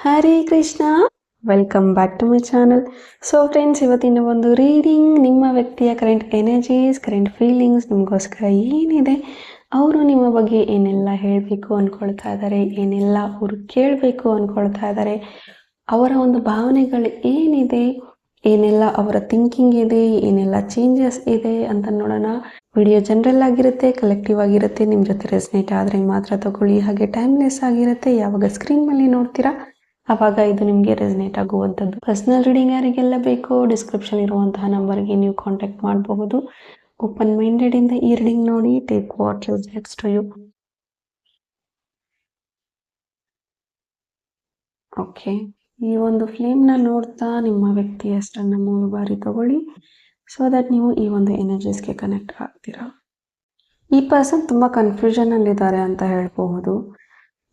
Hare Krishna, welcome back to my channel. So friends, ಇವತ್ತಿನ ಒಂದು reading ನಿಮ್ಮ ವ್ಯಕ್ತಿಯ ಕರೆಂಟ್ ಎನರ್ಜೀಸ್, ಕರೆಂಟ್ ಫೀಲಿಂಗ್ಸ್ ನಿಮಗೋಸ್ಕರ ಏನಿದೆ, ಅವರು ನಿಮ್ಮ ಬಗ್ಗೆ ಏನೆಲ್ಲ ಹೇಳಬೇಕು ಅಂದ್ಕೊಳ್ತಾ ಇದ್ದಾರೆ, ಏನೆಲ್ಲ ಅವರು ಕೇಳಬೇಕು ಅಂದ್ಕೊಳ್ತಾ ಇದ್ದಾರೆ, ಅವರ ಒಂದು ಭಾವನೆಗಳು ಏನಿದೆ, ಏನೆಲ್ಲ ಅವರ ಥಿಂಕಿಂಗ್ ಇದೆ, ಏನೆಲ್ಲ ಚೇಂಜಸ್ ಇದೆ ಅಂತ ನೋಡೋಣ. ವಿಡಿಯೋ ಜನರಲ್ ಆಗಿರುತ್ತೆ, ಕಲೆಕ್ಟಿವ್ ಆಗಿರುತ್ತೆ. ನಿಮ್ಮ ಜೊತೆ ರೆಸ್ನೇಟ್ ಆದರೆ ಮಾತ್ರ ತಗೊಳ್ಳಿ. ಹಾಗೆ ಟೈಮ್ಲೆಸ್ ಆಗಿರುತ್ತೆ. ಯಾವಾಗ ಸ್ಕ್ರೀನ್ ಮೇಲೆ ನೋಡ್ತೀರಾ ಆವಾಗ ಇದು ನಿಮಗೆ ರೆಸನೇಟ್ ಆಗುವಂಥದ್ದು. ಪರ್ಸನಲ್ ರೀಡಿಂಗ್ ಯಾರಿಗೆಲ್ಲ ಬೇಕೋ ಡಿಸ್ಕ್ರಿಪ್ಷನ್ ಇರುವಂತಹ ನಂಬರ್ಗೆ ನೀವು ಕಾಂಟ್ಯಾಕ್ಟ್ ಮಾಡಬಹುದು. ಓಪನ್ ಮೈಂಡೆಡ್ ಇಂದ ಈ ರೀಡಿಂಗ್ ನೋಡಿ. Take what resonates to you. Okay, ಈ ಒಂದು ಫ್ಲೇಮ್ನ ನೋಡ್ತಾ ನಿಮ್ಮ ವ್ಯಕ್ತಿ ಹೆಸರನ್ನು 3 ಬಾರಿ ತಗೊಳ್ಳಿ, ಸೊ ದಟ್ ನೀವು ಈ ಒಂದು ಎನರ್ಜೀಸ್ಗೆ ಕನೆಕ್ಟ್ ಆಗ್ತೀರಾ. ಈ ಪರ್ಸನ್ ತುಂಬ ಕನ್ಫ್ಯೂಷನಲ್ಲಿದ್ದಾರೆ ಅಂತ ಹೇಳ್ಬಹುದು.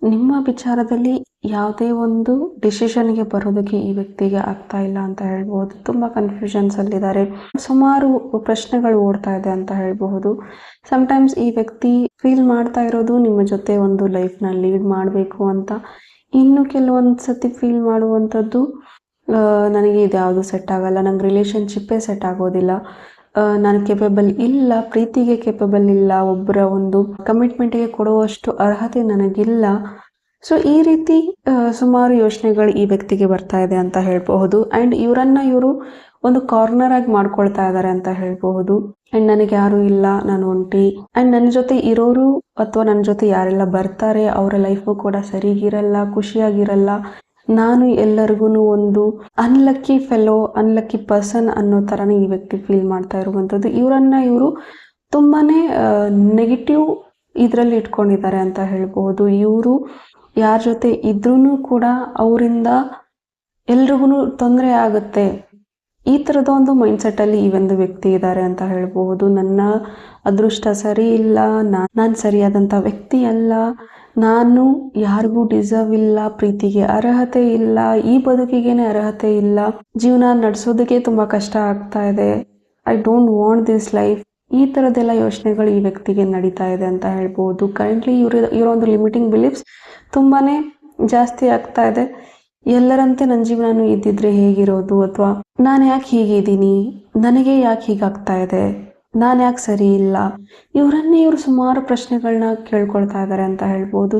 ನಿಮ್ಮ ವಿಚಾರದಲ್ಲಿ ಯಾವುದೇ ಒಂದು ಡಿಸಿಷನ್ಗೆ ಬರೋದಕ್ಕೆ ಈ ವ್ಯಕ್ತಿಗೆ ಆಗ್ತಾ ಇಲ್ಲ ಅಂತ ಹೇಳ್ಬಹುದು. ತುಂಬ ಕನ್ಫ್ಯೂಷನ್ಸಲ್ಲಿದ್ದಾರೆ. ಸುಮಾರು ಪ್ರಶ್ನೆಗಳು ಓಡ್ತಾ ಇದೆ ಅಂತ ಹೇಳ್ಬಹುದು. ಸಮ್ಟೈಮ್ಸ್ ಈ ವ್ಯಕ್ತಿ ಫೀಲ್ ಮಾಡ್ತಾ ಇರೋದು ನಿಮ್ಮ ಜೊತೆ ಒಂದು ಲೈಫ್ನ ಲೀಡ್ ಮಾಡಬೇಕು ಅಂತ. ಇನ್ನು ಕೆಲವೊಂದು ಸತಿ ಫೀಲ್ ಮಾಡುವಂಥದ್ದು, ನನಗೆ ಇದ್ಯಾವುದು ಸೆಟ್ ಆಗಲ್ಲ, ನಂಗೆ ರಿಲೇಷನ್ಶಿಪ್ಪೇ ಸೆಟ್ ಆಗೋದಿಲ್ಲ, ನಾನು ಕೇಪಬಲ್ ಇಲ್ಲ, ಪ್ರೀತಿಗೆ ಕೇಪಬಲ್ ಇಲ್ಲ, ಒಬ್ಬರ ಒಂದು ಕಮಿಟ್ಮೆಂಟ್ಗೆ ಕೊಡುವಷ್ಟು ಅರ್ಹತೆ ನನಗಿಲ್ಲ. ಸೊ ಈ ರೀತಿ ಸುಮಾರು ಯೋಚನೆಗಳು ಈ ವ್ಯಕ್ತಿಗೆ ಬರ್ತಾ ಇದೆ ಅಂತ ಹೇಳ್ಬಹುದು. ಆ್ಯಂಡ್ ಇವರು ಒಂದು ಕಾರ್ನರ್ ಆಗಿ ಮಾಡ್ಕೊಳ್ತಾ ಇದ್ದಾರೆ ಅಂತ ಹೇಳ್ಬಹುದು. ಆ್ಯಂಡ್ ನನಗೆ ಯಾರು ಇಲ್ಲ, ನಾನು ಒಂಟಿ, ಆ್ಯಂಡ್ ನನ್ನ ಜೊತೆ ಇರೋರು ಅಥವಾ ನನ್ನ ಜೊತೆ ಯಾರೆಲ್ಲ ಬರ್ತಾರೆ ಅವರ ಲೈಫು ಕೂಡ ಸರಿಗಿರಲ್ಲ, ಖುಷಿಯಾಗಿರಲ್ಲ, ನಾನು ಎಲ್ಲರಿಗೂ ಒಂದು ಅನ್ಲಕ್ಕಿ ಫೆಲೋ, ಅನ್ಲಕ್ಕಿ ಪರ್ಸನ್ ಅನ್ನೋ ಥರನೇ ಈ ವ್ಯಕ್ತಿ ಫೀಲ್ ಮಾಡ್ತಾ ಇರುವಂಥದ್ದು. ಇವರು ತುಂಬಾ ನೆಗೆಟಿವ್ ಇದರಲ್ಲಿ ಇಟ್ಕೊಂಡಿದ್ದಾರೆ ಅಂತ ಹೇಳ್ಬಹುದು. ಇವರು ಯಾರ ಜೊತೆ ಇದ್ರೂ ಕೂಡ ಅವರಿಂದ ಎಲ್ರಿಗೂ ತೊಂದರೆ ಆಗುತ್ತೆ, ಈ ಥರದ ಒಂದು ಮೈಂಡ್ಸೆಟ್ಟಲ್ಲಿ ಈ ಒಂದು ವ್ಯಕ್ತಿ ಇದ್ದಾರೆ ಅಂತ ಹೇಳ್ಬಹುದು. ನನ್ನ ಅದೃಷ್ಟ ಸರಿ ಇಲ್ಲ, ನಾನು ಸರಿಯಾದಂಥ ವ್ಯಕ್ತಿ ಅಲ್ಲ, ನಾನು ಯಾರಿಗೂ ಡಿಸರ್ವ್ ಇಲ್ಲ, ಪ್ರೀತಿಗೆ ಅರ್ಹತೆ ಇಲ್ಲ, ಈ ಬದುಕಿಗೇನೆ ಅರ್ಹತೆ ಇಲ್ಲ, ಜೀವನ ನಡೆಸೋದಕ್ಕೆ ತುಂಬ ಕಷ್ಟ ಆಗ್ತಾ ಇದೆ, I don't want this life, ಈ ಥರದ್ದೆಲ್ಲ ಯೋಚನೆಗಳು ಈ ವ್ಯಕ್ತಿಗೆ ನಡೀತಾ ಇದೆ ಅಂತ ಹೇಳ್ಬೋದು. ಕರೆಂಟ್ಲಿ ಇವರ ಒಂದು ಲಿಮಿಟಿಂಗ್ ಬಿಲೀಫ್ಸ್ ತುಂಬಾ ಜಾಸ್ತಿ ಆಗ್ತಾ ಇದೆ. ಎಲ್ಲರಂತೆ ನನ್ನ ಜೀವನನೂ ಇದ್ದಿದ್ರೆ ಹೇಗಿರೋದು, ಅಥವಾ ನಾನು ಯಾಕೆ ಹೀಗಿದ್ದೀನಿ, ನನಗೆ ಯಾಕೆ ಹೀಗಾಗ್ತಾ ಇದೆ, ನಾನು ಯಾಕೆ ಸರಿ ಇಲ್ಲ, ಇವರು ಸುಮಾರು ಪ್ರಶ್ನೆಗಳನ್ನ ಕೇಳ್ಕೊಳ್ತಾ ಇದ್ದಾರೆ ಅಂತ ಹೇಳ್ಬೋದು.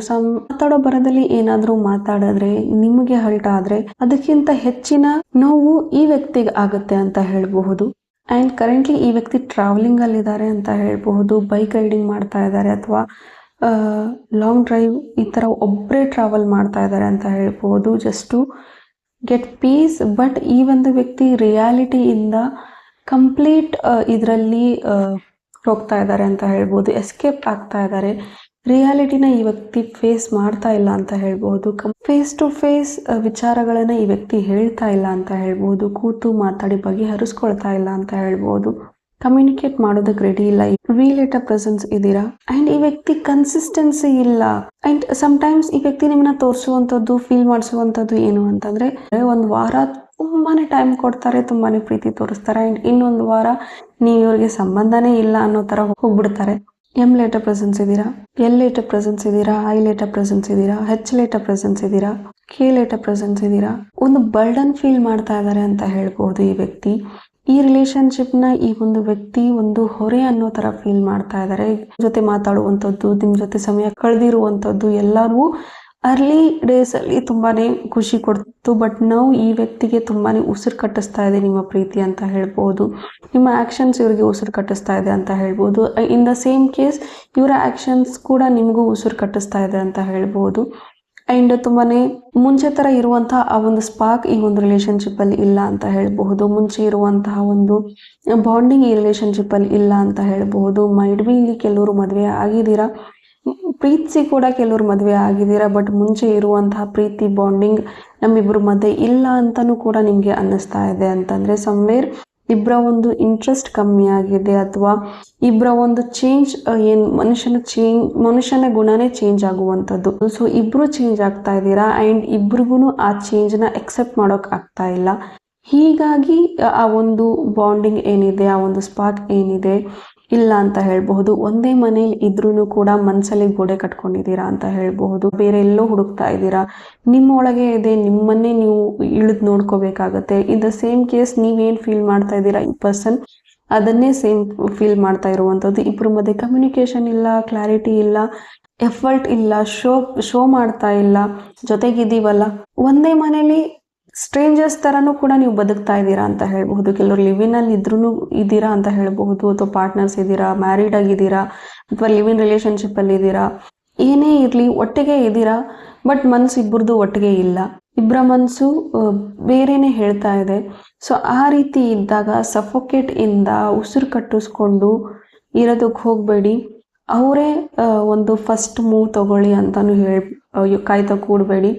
ಮಾತಾಡೋ ಬರದಲ್ಲಿ ಏನಾದರೂ ಮಾತಾಡಿದ್ರೆ ನಿಮಗೆ ಹರ್ಟ್ ಆದರೆ ಅದಕ್ಕಿಂತ ಹೆಚ್ಚಿನ ನೋವು ಈ ವ್ಯಕ್ತಿಗೆ ಆಗುತ್ತೆ ಅಂತ ಹೇಳಬಹುದು. ಆ್ಯಂಡ್ ಕರೆಂಟ್ಲಿ ಈ ವ್ಯಕ್ತಿ ಟ್ರಾವೆಲಿಂಗಲ್ಲಿದ್ದಾರೆ ಅಂತ ಹೇಳ್ಬಹುದು. ಬೈಕ್ ರೈಡಿಂಗ್ ಮಾಡ್ತಾ ಇದ್ದಾರೆ ಅಥವಾ ಲಾಂಗ್ ಡ್ರೈವ್ ಈ ಥರ ಒಬ್ಬರೇ ಟ್ರಾವೆಲ್ ಮಾಡ್ತಾ ಇದ್ದಾರೆ ಅಂತ ಹೇಳ್ಬೋದು, just to get peace. But ಈ ಒಂದು ವ್ಯಕ್ತಿ ರಿಯಾಲಿಟಿಯಿಂದ ಕಂಪ್ಲೀಟ್ ಇದರಲ್ಲಿ ಹೋಗ್ತಾ ಇದ್ದಾರೆ ಅಂತ ಹೇಳ್ಬೋದು, ಎಸ್ಕೇಪ್ ಆಗ್ತಾ ಇದ್ದಾರೆ. ರಿಯಾಲಿಟಿನ ಈ ವ್ಯಕ್ತಿ ಫೇಸ್ ಮಾಡ್ತಾ ಇಲ್ಲ ಅಂತ ಹೇಳ್ಬೋದು. ಫೇಸ್ ಟು ಫೇಸ್ ವಿಚಾರಗಳನ್ನು ಈ ವ್ಯಕ್ತಿ ಹೇಳ್ತಾ ಇಲ್ಲ ಅಂತ ಹೇಳ್ಬೋದು. ಕೂತು ಮಾತಾಡಿ ಬಗೆಹರಿಸ್ಕೊಳ್ತಾ ಇಲ್ಲ ಅಂತ ಹೇಳ್ಬೋದು. ಕಮ್ಯುನಿಕೇಟ್ ಮಾಡೋದಕ್ಕೆ ರೆಡಿ ಇಲ್ಲ, ರಿಲೇಟಿವ್ ಪ್ರೆಸೆನ್ಸ್ ಇದ್ದೀರಾ. ಆ್ಯಂಡ್ ಈ ವ್ಯಕ್ತಿ ಕನ್ಸಿಸ್ಟೆನ್ಸಿ ಇಲ್ಲ. ಆ್ಯಂಡ್ ಸಮ್ಟೈಮ್ಸ್ ಈ ವ್ಯಕ್ತಿ ನಿಮ್ಮನ್ನ ತೋರಿಸುವಂಥದ್ದು, ಫೀಲ್ ಮಾಡಿಸುವಂಥದ್ದು ಏನು ಅಂತಂದರೆ, ಒಂದು ವಾರ ತುಂಬಾ ಟೈಮ್ ಕೊಡ್ತಾರೆ, ತುಂಬಾ ಪ್ರೀತಿ ತೋರಿಸ್ತಾರೆ, ಆ್ಯಂಡ್ ಇನ್ನೊಂದು ವಾರ ನೀವು ಇವ್ರಿಗೆ ಸಂಬಂಧನೇ ಇಲ್ಲ ಅನ್ನೋ ಥರ ಹೋಗ್ಬಿಡ್ತಾರೆ. ಎಮ್ ಲೇಟರ್ ಪ್ರೆಸೆನ್ಸ್ ಇದ್ದೀರಾ, ಎಲ್ ಲೇಟರ್ ಪ್ರೆಸೆನ್ಸ್ ಇದ್ದೀರಾ, ಐ ಲೇಟರ್ ಪ್ರೆಸೆನ್ಸ್ ಇದ್ದೀರಾ, ಹೆಚ್ ಲೇಟರ್ ಪ್ರೆಸೆನ್ಸ್ ಇದ್ದೀರಾ, ಕೆ ಲೇಟರ್ ಪ್ರೆಸೆನ್ಸ್ ಇದ್ದೀರಾ. ಒಂದು ಬರ್ಡನ್ ಫೀಲ್ ಮಾಡ್ತಾ ಇದ್ದಾರೆ ಅಂತ ಹೇಳ್ಬೋದು ಈ ವ್ಯಕ್ತಿ. ಈ ರಿಲೇಶನ್ಶಿಪ್ನ ಈ ಒಂದು ವ್ಯಕ್ತಿ ಒಂದು ಹೊರೆ ಅನ್ನೋ ಥರ ಫೀಲ್ ಮಾಡ್ತಾ ಇದ್ದಾರೆ. ಜೊತೆ ಮಾತಾಡುವಂಥದ್ದು, ನಿಮ್ಮ ಜೊತೆ ಸಮಯ ಕಳೆದಿರುವಂಥದ್ದು ಎಲ್ಲರೂ ಅರ್ಲಿ ಡೇಸಲ್ಲಿ ತುಂಬಾ ಖುಷಿ ಕೊಡ್ತು. ಬಟ್ ನಾವು ಈ ವ್ಯಕ್ತಿಗೆ ತುಂಬಾ ಉಸಿರು ಕಟ್ಟಿಸ್ತಾ ಇದೆ ನಿಮ್ಮ ಪ್ರೀತಿ ಅಂತ ಹೇಳ್ಬೋದು. ನಿಮ್ಮ ಆ್ಯಕ್ಷನ್ಸ್ ಇವರಿಗೆ ಉಸಿರು ಕಟ್ಟಿಸ್ತಾ ಇದೆ ಅಂತ ಹೇಳ್ಬೋದು. ಇನ್ ದ ಸೇಮ್ ಕೇಸ್ ಇವರ ಆ್ಯಕ್ಷನ್ಸ್ ಕೂಡ ನಿಮಗೂ ಉಸಿರು ಕಟ್ಟಿಸ್ತಾ ಇದೆ ಅಂತ ಹೇಳ್ಬೋದು. ಆ್ಯಂಡ್ ತುಂಬಾ ಮುಂಚೆ ಥರ ಇರುವಂತಹ ಆ ಒಂದು ಸ್ಪಾರ್ಕ್ ಈ ಒಂದು ರಿಲೇಷನ್ಶಿಪ್ಪಲ್ಲಿ ಇಲ್ಲ ಅಂತ ಹೇಳಬಹುದು. ಮುಂಚೆ ಇರುವಂತಹ ಒಂದು ಬಾಂಡಿಂಗ್ ಈ ರಿಲೇಷನ್ಶಿಪ್ಪಲ್ಲಿ ಇಲ್ಲ ಅಂತ ಹೇಳಬಹುದು. ಮೈಡ್ ಬಿ ಇಲ್ಲಿ ಕೆಲವರು ಮದುವೆ ಆಗಿದ್ದೀರಾ, ಪ್ರೀತಿಸಿ ಕೂಡ ಕೆಲವರು ಮದುವೆ ಆಗಿದ್ದೀರಾ, ಬಟ್ ಮುಂಚೆ ಇರುವಂತಹ ಪ್ರೀತಿ ಬಾಂಡಿಂಗ್ ನಮ್ಮಿಬ್ಬರ ಮಧ್ಯೆ ಇಲ್ಲ ಅಂತಲೂ ಕೂಡ ನಿಮಗೆ ಅನ್ನಿಸ್ತಾ ಇದೆ. ಅಂತಂದರೆ ಸಮ್ವೇರ್ ಇಬ್ಬರ ಒಂದು ಇಂಟ್ರೆಸ್ಟ್ ಕಮ್ಮಿ ಆಗಿದೆ, ಅಥವಾ ಇಬ್ಬರ ಒಂದು ಚೇಂಜ್ ಏನು ಮನುಷ್ಯನ ಗುಣನೇ ಚೇಂಜ್ ಆಗುವಂಥದ್ದು. ಸೊ ಇಬ್ಬರು ಚೇಂಜ್ ಆಗ್ತಾ ಇದ್ದೀರಾ, ಆ್ಯಂಡ್ ಇಬ್ರಿಗೂ ಆ ಚೇಂಜ್ನ ಎಕ್ಸೆಪ್ಟ್ ಮಾಡೋಕೆ ಆಗ್ತಾ ಇಲ್ಲ. ಹೀಗಾಗಿ ಆ ಒಂದು ಬಾಂಡಿಂಗ್ ಏನಿದೆ, ಆ ಒಂದು ಸ್ಪಾರ್ಕ್ ಏನಿದೆ, ಇಲ್ಲ ಅಂತ ಹೇಳ್ಬಹುದು. ಒಂದೇ ಮನೇಲಿ ಇದ್ರೂ ಕೂಡ ಮನಸ್ಸಲ್ಲಿ ಗೋಡೆ ಕಟ್ಕೊಂಡಿದ್ದೀರಾ ಅಂತ ಹೇಳ್ಬಹುದು. ಬೇರೆ ಎಲ್ಲೋ ಹುಡುಕ್ತಾ ಇದ್ದೀರಾ, ನಿಮ್ಮೊಳಗೆ ಇದೆ, ನಿಮ್ಮನ್ನೇ ನೀವು ಇಳಿದು ನೋಡ್ಕೋಬೇಕಾಗತ್ತೆ. ಇನ್ ದ ಸೇಮ್ ಕೇಸ್ ನೀವೇನು ಫೀಲ್ ಮಾಡ್ತಾ ಇದ್ದೀರಾ, ಈ ಪರ್ಸನ್ ಅದನ್ನೇ ಸೇಮ್ ಫೀಲ್ ಮಾಡ್ತಾ ಇರುವಂಥದ್ದು. ಇಬ್ಬರ ಮಧ್ಯೆ ಕಮ್ಯುನಿಕೇಶನ್ ಇಲ್ಲ, ಕ್ಲಾರಿಟಿ ಇಲ್ಲ, ಎಫರ್ಟ್ ಇಲ್ಲ, ಶೋ ಮಾಡ್ತಾ ಇಲ್ಲ, ಜೊತೆಗಿದ್ದೀವಲ್ಲ. ಒಂದೇ ಮನೇಲಿ ಸ್ಟ್ರೇಂಜರ್ಸ್ ಥರನೂ ಕೂಡ ನೀವು ಬದುಕ್ತಾ ಇದ್ದೀರಾ ಅಂತ ಹೇಳ್ಬಹುದು. ಕೆಲವರು ಲಿವಿನಲ್ಲಿ ಇದ್ದೀರಾ ಅಂತ ಹೇಳ್ಬಹುದು, ಅಥವಾ ಪಾರ್ಟ್ನರ್ಸ್ ಇದ್ದೀರಾ, ಮ್ಯಾರಿಡ್ ಆಗಿದ್ದೀರಾ, ಅಥವಾ ಲಿವಿನ್ ರಿಲೇಶನ್ಶಿಪ್ಪಲ್ಲಿ ಇದ್ದೀರಾ. ಏನೇ ಇರಲಿ ಒಟ್ಟಿಗೆ ಇದ್ದೀರಾ, ಬಟ್ ಮನಸ್ಸು ಇಬ್ಬರದು ಒಟ್ಟಿಗೆ ಇಲ್ಲ. ಇಬ್ಬರ ಮನಸ್ಸು ಬೇರೆನೇ ಹೇಳ್ತಾ ಇದೆ. ಸೊ ಆ ರೀತಿ ಇದ್ದಾಗ ಸಫೋಕೇಟ್ ಇಂದ ಉಸಿರು ಕಟ್ಟಿಸ್ಕೊಂಡು ಇರೋದಕ್ಕೆ ಹೋಗಬೇಡಿ. ಅವರೇ ಒಂದು ಫಸ್ಟ್ ಮೂವ್ ತಗೊಳ್ಳಿ ಅಂತಾನು ಕಾಯ್ತಾ ಕೂಡಬೇಡಿ.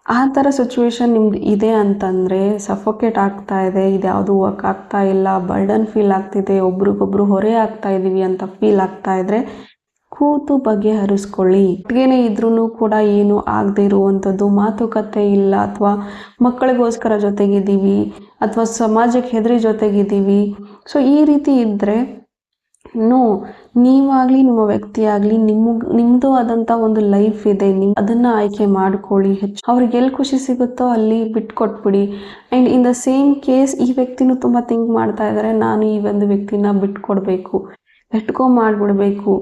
ಆ ಥರ ಸಿಚುವೇಶನ್ ನಿಮ್ದು ಇದೆ ಅಂತಂದರೆ, ಸಫೋಕೇಟ್ ಆಗ್ತಾ ಇದೆ, ಇದ್ಯಾವುದು ವರ್ಕ್ ಆಗ್ತಾ ಇಲ್ಲ, ಬರ್ಡನ್ ಫೀಲ್ ಆಗ್ತಿದೆ, ಒಬ್ರಿಗೊಬ್ರು ಹೊರೆ ಆಗ್ತಾ ಇದ್ದೀವಿ ಅಂತ ಫೀಲ್ ಆಗ್ತಾ ಇದ್ರೆ ಕೂತು ಬಗೆಹರಿಸ್ಕೊಳ್ಳಿ. ಒಟ್ಟಿಗೆನೇ ಇದ್ರೂ ಕೂಡ ಏನು ಆಗದೆ ಇರುವಂಥದ್ದು, ಮಾತುಕತೆ ಇಲ್ಲ, ಅಥವಾ ಮಕ್ಕಳಿಗೋಸ್ಕರ ಜೊತೆಗಿದ್ದೀವಿ, ಅಥವಾ ಸಮಾಜಕ್ಕೆ ಹೆದರಿ ಜೊತೆಗಿದ್ದೀವಿ. ಸೊ ಈ ರೀತಿ ಇದ್ದರೆ ನೋ, ನೀವಾಗಲಿ ನಿಮ್ಮ ವ್ಯಕ್ತಿಯಾಗಲಿ ನಿಮ್ಮದು ಆದಂಥ ಒಂದು ಲೈಫ್ ಇದೆ, ಅದನ್ನು ಆಯ್ಕೆ ಮಾಡ್ಕೊಳ್ಳಿ. ಅವ್ರಿಗೆ ಎಲ್ಲಿ ಖುಷಿ ಸಿಗುತ್ತೋ ಅಲ್ಲಿ ಬಿಟ್ಕೊಟ್ಬಿಡಿ. And in the same case ಈ ವ್ಯಕ್ತಿನೂ ತುಂಬ ಥಿಂಕ್ ಮಾಡ್ತಾ ಇದ್ದಾರೆ, ನಾನು ಈ ಒಂದು ವ್ಯಕ್ತಿನ ಬಿಟ್ಕೊಡ್ಬೇಕು, ಮಾಡಿಬಿಡ್ಬೇಕು.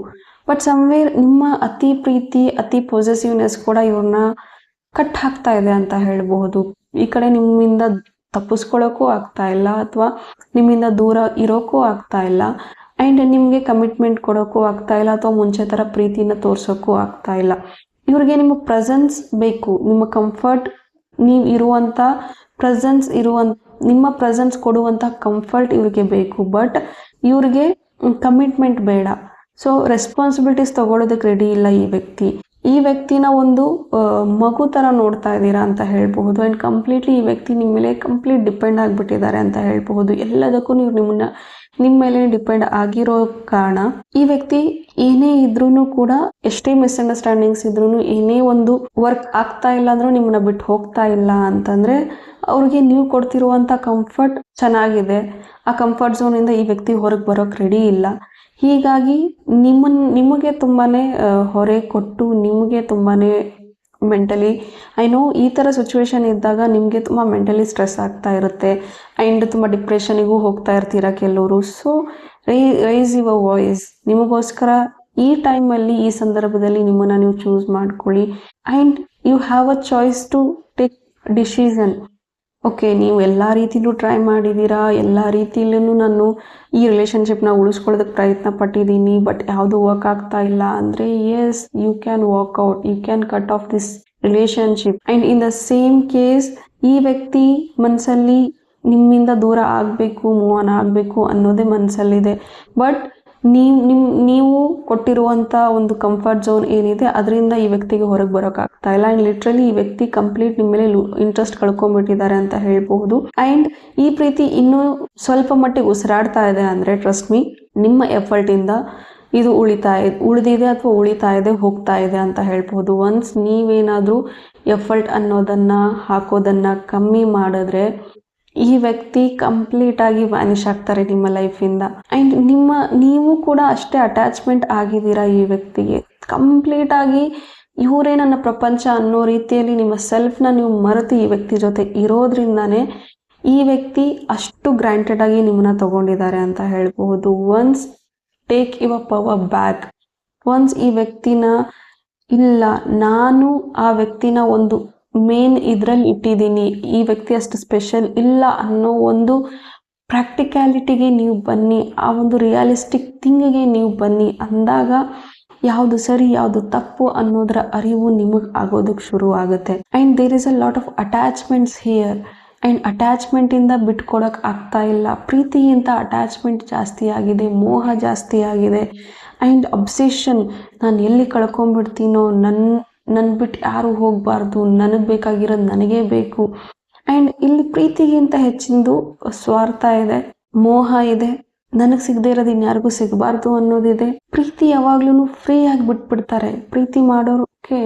ಬಟ್ ಸಮ್ವೇರ್ ನಿಮ್ಮ ಅತಿ ಪ್ರೀತಿ, ಅತಿ ಪೊಸೆಸಿವ್ನೆಸ್ ಕೂಡ ಇವ್ರನ್ನ ಕಟ್ ಹಾಕ್ತಾ ಇದೆ ಅಂತ ಹೇಳಬಹುದು. ಈ ಕಡೆ ನಿಮ್ಮಿಂದ ತಪ್ಪಿಸ್ಕೊಳ್ಳೋಕ್ಕೂ ಆಗ್ತಾ ಇಲ್ಲ, ಅಥವಾ ನಿಮ್ಮಿಂದ ದೂರ ಇರೋಕ್ಕೂ ಆಗ್ತಾ ಇಲ್ಲ, ಆ್ಯಂಡ್ ನಿಮಗೆ ಕಮಿಟ್ಮೆಂಟ್ ಕೊಡೋಕ್ಕೂ ಆಗ್ತಾ ಇಲ್ಲ, ಅಥವಾ ಮುಂಚೆ ಥರ ಪ್ರೀತಿನ ತೋರ್ಸೋಕ್ಕೂ ಆಗ್ತಾ ಇಲ್ಲ. ಇವ್ರಿಗೆ ನಿಮ್ಮ ಪ್ರೆಸೆನ್ಸ್ ಬೇಕು, ನಿಮ್ಮ ಕಂಫರ್ಟ್, ನೀವು ಇರುವಂಥ ಪ್ರೆಸೆನ್ಸ್ ನಿಮ್ಮ ಪ್ರೆಸೆನ್ಸ್ ಕೊಡುವಂಥ ಕಂಫರ್ಟ್ ಇವ್ರಿಗೆ ಬೇಕು. ಬಟ್ ಇವ್ರಿಗೆ ಕಮಿಟ್ಮೆಂಟ್ ಬೇಡ. ಸೊ ರೆಸ್ಪಾನ್ಸಿಬಿಲಿಟೀಸ್ ತಗೊಳ್ಳೋದಕ್ಕೆ ರೆಡಿ ಇಲ್ಲ ಈ ವ್ಯಕ್ತಿನ ಒಂದು ಮಗು ಥರ ನೋಡ್ತಾ ಇದ್ದೀರಾ ಅಂತ ಹೇಳ್ಬಹುದು. ಆ್ಯಂಡ್ ಕಂಪ್ಲೀಟ್ಲಿ ಈ ವ್ಯಕ್ತಿ ನಿಮ್ಮ ಮೇಲೆ ಕಂಪ್ಲೀಟ್ ಡಿಪೆಂಡ್ ಆಗಿಬಿಟ್ಟಿದ್ದಾರೆ ಅಂತ ಹೇಳ್ಬಹುದು. ಎಲ್ಲದಕ್ಕೂ ನೀವು ನಿಮ್ಮ ಮೇಲೆ ಡಿಪೆಂಡ್ ಆಗಿರೋ ಕಾರಣ ಈ ವ್ಯಕ್ತಿ ಏನೇ ಇದ್ರೂ ಕೂಡ, ಎಷ್ಟೇ ಮಿಸ್ಅಂಡರ್ಸ್ಟ್ಯಾಂಡಿಂಗ್ಸ್ ಇದ್ರೂ, ಏನೇ ಒಂದು ವರ್ಕ್ ಆಗ್ತಾ ಇಲ್ಲ ಅಂದ್ರೂ ನಿಮ್ಮನ್ನ ಬಿಟ್ಟು ಹೋಗ್ತಾ ಇಲ್ಲ ಅಂತಂದ್ರೆ ಅವ್ರಿಗೆ ನೀವು ಕೊಡ್ತಿರುವಂಥ ಕಂಫರ್ಟ್ ಚೆನ್ನಾಗಿದೆ. ಆ ಕಂಫರ್ಟ್ ಝೋನಿಂದ ಈ ವ್ಯಕ್ತಿ ಹೊರಗೆ ಬರೋಕ್ಕೆ ರೆಡಿ ಇಲ್ಲ. ಹೀಗಾಗಿ ನಿಮಗೆ ತುಂಬಾ ಹೊರೆ ಕೊಟ್ಟು, ನಿಮಗೆ ತುಂಬಾ ಮೆಂಟಲಿ, ಐ ನೋ ಈ ಥರ ಸಿಚುವೇಶನ್ ಇದ್ದಾಗ ನಿಮಗೆ ತುಂಬ ಮೆಂಟಲಿ ಸ್ಟ್ರೆಸ್ ಆಗ್ತಾ ಇರುತ್ತೆ, ಆ್ಯಂಡ್ ತುಂಬ ಡಿಪ್ರೆಷನಿಗೂ ಹೋಗ್ತಾ ಇರ್ತೀರ ಕೆಲವರು. So raise your voice. ನಿಮಗೋಸ್ಕರ ಈ ಟೈಮಲ್ಲಿ, ಈ ಸಂದರ್ಭದಲ್ಲಿ ನಿಮ್ಮನ್ನು ನೀವು ಚೂಸ್ ಮಾಡ್ಕೊಳ್ಳಿ. And you have a choice to take decision. Okay, ನೀವು ಎಲ್ಲ ರೀತಿಲೂ ಟ್ರೈ ಮಾಡಿದ್ದೀರಾ, ಎಲ್ಲ ರೀತಿಲೂ ನಾನು ಈ ರಿಲೇಷನ್ಶಿಪ್ನ ಉಳಿಸ್ಕೊಳ್ಳೋದಕ್ಕೆ ಪ್ರಯತ್ನ ಪಟ್ಟಿದ್ದೀನಿ, ಬಟ್ ಯಾವುದು ವರ್ಕ್ ಆಗ್ತಾ ಇಲ್ಲ ಅಂದರೆ, yes, you can walk out, you can cut off this relationship. And in the same case ಈ ವ್ಯಕ್ತಿ ಮನಸ್ಸಲ್ಲಿ ನಿಮ್ಮಿಂದ ದೂರ ಆಗಬೇಕು, ಮೂವ್ ಆನ್ ಆಗಬೇಕು ಅನ್ನೋದೇ ಮನಸ್ಸಲ್ಲಿದೆ. ಬಟ್ ನೀವು ಕೊಟ್ಟಿರುವಂಥ ಒಂದು ಕಂಫರ್ಟ್ ಝೋನ್ ಏನಿದೆ ಅದರಿಂದ ಈ ವ್ಯಕ್ತಿಗೆ ಹೊರಗೆ ಬರೋಕ್ಕಾಗ್ತಾ ಇಲ್ಲ. ಆ್ಯಂಡ್ ಲಿಟ್ರಲಿ ಈ ವ್ಯಕ್ತಿ ಕಂಪ್ಲೀಟ್ ನಿಮ್ಮ ಮೇಲೆ ಇಂಟ್ರೆಸ್ಟ್ ಕಳ್ಕೊಂಡ್ಬಿಟ್ಟಿದ್ದಾರೆ ಅಂತ ಹೇಳ್ಬಹುದು. ಆ್ಯಂಡ್ ಈ ಪ್ರೀತಿ ಇನ್ನೂ ಸ್ವಲ್ಪ ಮಟ್ಟಿಗೆ ಉಸಿರಾಡ್ತಾ ಇದೆ ಅಂದರೆ, ಟ್ರಸ್ಟ್ ಮೀ, ನಿಮ್ಮ ಎಫರ್ಟಿಂದ ಇದು ಉಳಿದಿದೆ ಅಥವಾ ಉಳಿತಾ ಇದೆ, ಹೋಗ್ತಾ ಇದೆ ಅಂತ ಹೇಳ್ಬೋದು. ಒನ್ಸ್ ನೀವೇನಾದರೂ ಎಫರ್ಟ್ ಅನ್ನೋದನ್ನು ಹಾಕೋದನ್ನು ಕಮ್ಮಿ ಮಾಡಿದ್ರೆ ಈ ವ್ಯಕ್ತಿ ಕಂಪ್ಲೀಟಾಗಿ ವ್ಯಾನಿಷ್ ಆಗ್ತಾರೆ ನಿಮ್ಮ ಲೈಫಿಂದ. ಆ್ಯಂಡ್ ನೀವು ಕೂಡ ಅಷ್ಟೇ ಅಟ್ಯಾಚ್ಮೆಂಟ್ ಆಗಿದ್ದೀರಾ ಈ ವ್ಯಕ್ತಿಗೆ. ಕಂಪ್ಲೀಟಾಗಿ ಇವರೇ ನನ್ನ ಪ್ರಪಂಚ ಅನ್ನೋ ರೀತಿಯಲ್ಲಿ ನಿಮ್ಮ ಸೆಲ್ಫ್ನ ನೀವು ಮರೆತು ಈ ವ್ಯಕ್ತಿ ಜೊತೆ ಇರೋದ್ರಿಂದಾನೇ ಈ ವ್ಯಕ್ತಿ ಅಷ್ಟು ಗ್ರಾಂಟೆಡ್ ಆಗಿ ನಿಮ್ಮನ್ನ ತಗೊಂಡಿದ್ದಾರೆ ಅಂತ ಹೇಳ್ಬಹುದು. Once take your power back. Once ಈ ವ್ಯಕ್ತಿನ, ಇಲ್ಲ ನಾನು ಆ ವ್ಯಕ್ತಿನ ಒಂದು ಮೇನ್ ಇದರಲ್ಲಿ ಇಟ್ಟಿದ್ದೀನಿ, ಈ ವ್ಯಕ್ತಿ ಅಷ್ಟು ಸ್ಪೆಷಲ್ ಇಲ್ಲ ಅನ್ನೋ ಒಂದು ಪ್ರಾಕ್ಟಿಕ್ಯಾಲಿಟಿಗೆ ನೀವು ಬನ್ನಿ, ಆ ಒಂದು ರಿಯಾಲಿಸ್ಟಿಕ್ ಥಿಂಗಿಗೆ ನೀವು ಬನ್ನಿ ಅಂದಾಗ ಯಾವುದು ಸರಿ ಯಾವುದು ತಪ್ಪು ಅನ್ನೋದರ ಅರಿವು ನಿಮಗೆ ಆಗೋದಕ್ಕೆ ಶುರು ಆಗುತ್ತೆ. And there is a lot of attachments here. And ಅಟ್ಯಾಚ್ಮೆಂಟಿಂದ ಬಿಟ್ಕೊಡೋಕೆ ಆಗ್ತಾ ಇಲ್ಲ. ಪ್ರೀತಿಗಿಂತ ಅಟ್ಯಾಚ್ಮೆಂಟ್ ಜಾಸ್ತಿ ಆಗಿದೆ, ಮೋಹ ಜಾಸ್ತಿ ಆಗಿದೆ. ಆ್ಯಂಡ್ ಅಬ್ಸೆಷನ್, ನಾನು ಎಲ್ಲಿ ಕಳ್ಕೊಂಡ್ಬಿಡ್ತೀನೋ, ನನ್ನ ಬಿಟ್ಟು ಯಾರು ಹೋಗಬಾರ್ದು, ನನಗೆ ಬೇಕಾಗಿರೋದು ನನಗೇ ಬೇಕು. ಆ್ಯಂಡ್ ಇಲ್ಲಿ ಪ್ರೀತಿಗಿಂತ ಹೆಚ್ಚಿಂದು ಸ್ವಾರ್ಥ ಇದೆ, ಮೋಹ ಇದೆ, ನನಗೆ ಸಿಗದೆ ಇರೋದು ಇನ್ಯಾರಿಗೂ ಸಿಗಬಾರ್ದು ಅನ್ನೋದಿದೆ. ಪ್ರೀತಿ ಯಾವಾಗ್ಲೂ ಫ್ರೀ ಆಗಿ ಬಿಟ್ಬಿಡ್ತಾರೆ. ಪ್ರೀತಿ ಮಾಡೋರು, ಓಕೆ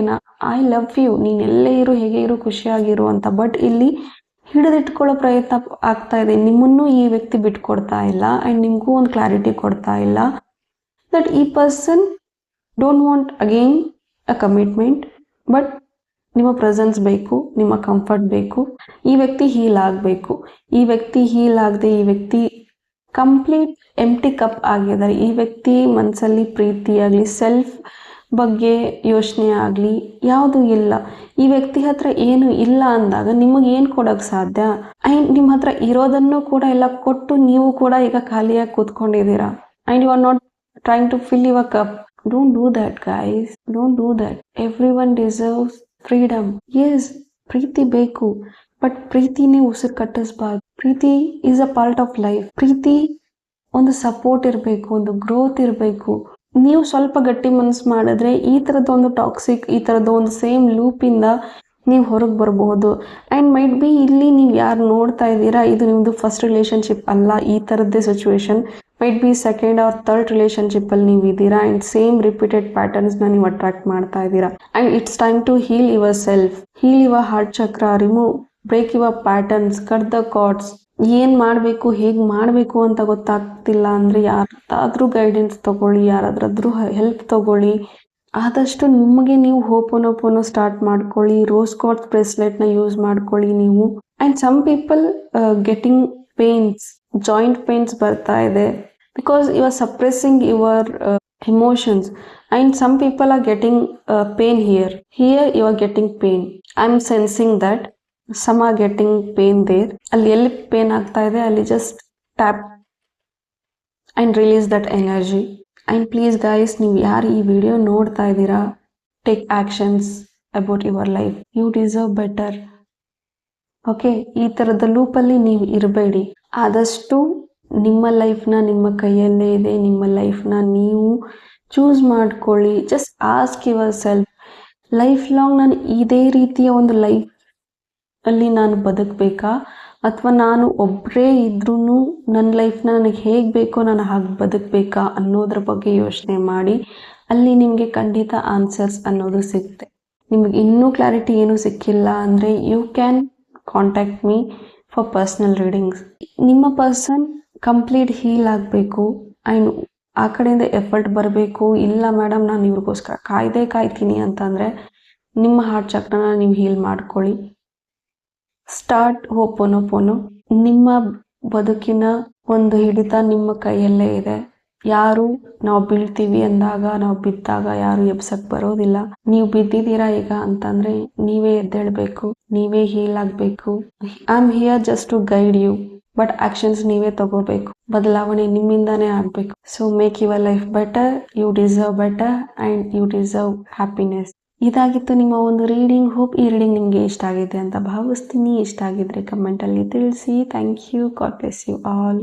ಐ ಲವ್ ಯು, ನೀನು ಎಲ್ಲೇ ಇರು, ಹೇಗೆ ಇರು, ಖುಷಿಯಾಗಿರು ಅಂತ. ಬಟ್ ಇಲ್ಲಿ ಹಿಡಿದಿಟ್ಕೊಳ್ಳೋ ಪ್ರಯತ್ನ ಆಗ್ತಾ ಇದೆ. ನಿಮ್ಮನ್ನು ಈ ವ್ಯಕ್ತಿ ಬಿಟ್ಕೊಡ್ತಾ ಇಲ್ಲ, ಆ್ಯಂಡ್ ನಿಮಗೂ ಒಂದು ಕ್ಲಾರಿಟಿ ಕೊಡ್ತಾ ಇಲ್ಲ. ದಟ್ ಈ person don't want again a commitment, but ನಿಮ್ಮ ಪ್ರೆಸೆನ್ಸ್ ಬೇಕು, ನಿಮ್ಮ ಕಂಫರ್ಟ್ ಬೇಕು. ಈ ವ್ಯಕ್ತಿ ಹೀಲ್ ಆಗಬೇಕು. ಈ ವ್ಯಕ್ತಿ ಹೀಲ್ ಆಗದೆ ಈ ವ್ಯಕ್ತಿ ಕಂಪ್ಲೀಟ್ ಎಂಟಿ ಕಪ್ ಆಗಿದ್ದಾರೆ. ಈ ವ್ಯಕ್ತಿ ಮನಸ್ಸಲ್ಲಿ ಪ್ರೀತಿ ಆಗಲಿ, ಸೆಲ್ಫ್ ಬಗ್ಗೆ ಯೋಚನೆ ಆಗಲಿ ಯಾವುದು ಇಲ್ಲ. ಈ ವ್ಯಕ್ತಿ ಹತ್ರ ಏನು ಇಲ್ಲ ಅಂದಾಗ ನಿಮಗೆ ಏನು ಕೊಡೋಕ್ಕೆ ಸಾಧ್ಯ? ಆ್ಯಂಡ್ ನಿಮ್ಮ ಹತ್ರ ಇರೋದನ್ನು ಕೂಡ ಎಲ್ಲ ಕೊಟ್ಟು ನೀವು ಕೂಡ ಈಗ ಖಾಲಿಯಾಗಿ ಕೂತ್ಕೊಂಡಿದ್ದೀರಾ. And you are not trying to fill your cup. Don't do that guys, don't do that. Everyone deserves freedom. Yes, ಪ್ರೀತಿ ಬೇಕು, ಬಟ್ ಪ್ರೀತಿನೇ ಉಸಿರು ಕಟ್ಟಿಸ್ಬಾರ್ದು. ಪ್ರೀತಿ is a part of life. ಪ್ರೀತಿ ಒಂದು ಸಪೋರ್ಟ್ ಇರಬೇಕು, ಒಂದು ಗ್ರೋತ್ ಇರಬೇಕು. ನೀವು ಸ್ವಲ್ಪ ಗಟ್ಟಿ ಮನಸ್ಸು ಮಾಡಿದ್ರೆ ಈ ಥರದ ಒಂದು ಟಾಕ್ಸಿಕ್, ಈ ಥರದ ಒಂದು ಸೇಮ್ ಲೂಪಿಂದ ನೀವು ಹೊರಗೆ ಬರಬಹುದು. ಆ್ಯಂಡ್ ಮೈಟ್ ಬಿ ಇಲ್ಲಿ ನೀವು ಯಾರು ನೋಡ್ತಾ ಇದ್ದೀರಾ, ಇದು ನಿಮ್ಮದು ಫಸ್ಟ್ ರಿಲೇಷನ್ಶಿಪ್ ಅಲ್ಲ. ಈ ಥರದ್ದೇ situation might be second or third ರಿಲೇಷನ್ಶಿಪ್ಪಲ್ಲಿ ನೀವು ಇದ್ದೀರಾ. ಆ್ಯಂಡ್ ಸೇಮ್ ರಿಪೀಟೆಡ್ ಪ್ಯಾಟರ್ನ್ಸ್ನ ನೀವು ಅಟ್ರಾಕ್ಟ್ ಮಾಡ್ತಾ ಇದ್ದೀರಾ. And it's time to heal yourself, heal your heart chakra, remove, break your patterns, cut the cords. ಏನು ಮಾಡಬೇಕು, ಹೇಗೆ ಮಾಡಬೇಕು ಅಂತ ಗೊತ್ತಾಗ್ತಿಲ್ಲ ಅಂದರೆ ಯಾರದಾದ್ರೂ ಗೈಡೆನ್ಸ್ ತೊಗೊಳ್ಳಿ, ಯಾರಾದ್ರೂ ಹೆಲ್ಪ್ ತೊಗೊಳ್ಳಿ. ಆದಷ್ಟು ನಿಮಗೆ ನೀವು ಹೋಪೋನೋಪೋನೋ ಸ್ಟಾರ್ಟ್ ಮಾಡ್ಕೊಳ್ಳಿ. ರೋಸ್ ಕ್ವಾರ್ಟ್ಸ್ ಬ್ರೇಸ್ಲೆಟ್ನ ಯೂಸ್ ಮಾಡ್ಕೊಳ್ಳಿ ನೀವು. And some people getting pains, joint pains ಬರ್ತಾ ಇದೆ because you are suppressing your emotions, and some people are getting pain here you are getting pain. I'm sensing that some are getting pain there. ಅಲ್ಲಿ ಎಲ್ಲಿ pain ಆಗ್ತಾ ಇದೆ ಅಲ್ಲಿ just tap and release that energy. And please guys, ನೀವು ಯಾರು ಈ video ನೋಡ್ತಾ ಇದ್ದೀರಾ, take actions about your life. You deserve better. Okay, ಈ ಥರದ ಲೂಪಲ್ಲಿ ನೀವು ಇರಬೇಡಿ. ಆದಷ್ಟು ನಿಮ್ಮ ಲೈಫ್ನ ನಿಮ್ಮ ಕೈಯಲ್ಲೇ ಇದೆ. ನಿಮ್ಮ ಲೈಫ್ನ ನೀವು ಚೂಸ್ ಮಾಡ್ಕೊಳ್ಳಿ. Just ask your self, life long ನಾನು ಇದೇ ರೀತಿಯ ಒಂದು ಲೈಫ್ ಅಲ್ಲಿ ನಾನು ಬದುಕಬೇಕಾ, ಅಥವಾ ನಾನು ಒಬ್ಬರೇ ಇದ್ರೂ ನನ್ನ ಲೈಫ್ನ ನನಗೆ ಹೇಗೆ ಬೇಕೋ ನಾನು ಹಾಗೆ ಬದುಕಬೇಕಾ ಅನ್ನೋದ್ರ ಬಗ್ಗೆ ಯೋಚನೆ ಮಾಡಿ. ಅಲ್ಲಿ ನಿಮಗೆ ಖಂಡಿತ ಆನ್ಸರ್ಸ್ ಅನ್ನೋದು ಸಿಗುತ್ತೆ. ನಿಮಗೆ ಇನ್ನೂ ಕ್ಲಾರಿಟಿ ಏನೂ ಸಿಕ್ಕಿಲ್ಲ ಅಂದರೆ you can contact me for personal readings. ನಿಮ್ಮ ಪರ್ಸನ್ ಕಂಪ್ಲೀಟ್ ಹೀಲ್ ಆಗಬೇಕು ಆ್ಯಂಡ್ ಆ ಕಡೆಯಿಂದ ಎಫರ್ಟ್ ಬರಬೇಕು. ಇಲ್ಲ ಮೇಡಮ್, ನಾನು ಇವ್ರಿಗೋಸ್ಕರ ಕಾಯ್ತೀನಿ ಅಂತಂದರೆ ನಿಮ್ಮ ಹಾರ್ಟ್ ಚಕ್ರನ ನೀವು ಹೀಲ್ ಮಾಡ್ಕೊಳ್ಳಿ. ಸ್ಟಾರ್ಟ್ ಹೋಪೋನೋಪೋನೋ. ನಿಮ್ಮ ಬದುಕಿನ ಒಂದು ಹಿಡಿತ ನಿಮ್ಮ ಕೈಯಲ್ಲೇ ಇದೆ. ಯಾರು ನಾವು ಬೀಳ್ತೀವಿ ಅಂದಾಗ, ನಾವು ಬಿದ್ದಾಗ ಯಾರು ಎಬ್ಸಕ್ಕೆ ಬರೋದಿಲ್ಲ. ನೀವು ಬಿದ್ದಿದ್ದೀರಾ ಈಗ ಅಂತಂದರೆ ನೀವೇ ಎದ್ದೇಳಬೇಕು, ನೀವೇ ಹೀಲ್ ಆಗಬೇಕು. I am here just to guide you, but actions ನೀವೇ ತಗೋಬೇಕು. ಬದಲಾವಣೆ ನಿಮ್ಮಿಂದಾನೇ ಆಗಬೇಕು. So make your life better. You deserve better and you deserve happiness. ಇದಾಗಿತ್ತು ನಿಮ್ಮ ಒಂದು ರೀಡಿಂಗ್. ಹೋಪ್ ಈ ರೀಡಿಂಗ್ ನಿಮಗೆ ಇಷ್ಟ ಆಗಿದೆ ಅಂತ ಭಾವಿಸ್ತೀನಿ. ಇಷ್ಟ ಆಗಿದ್ರೆ ಕಮೆಂಟಲ್ಲಿ ತಿಳಿಸಿ. Thank you. God bless you all.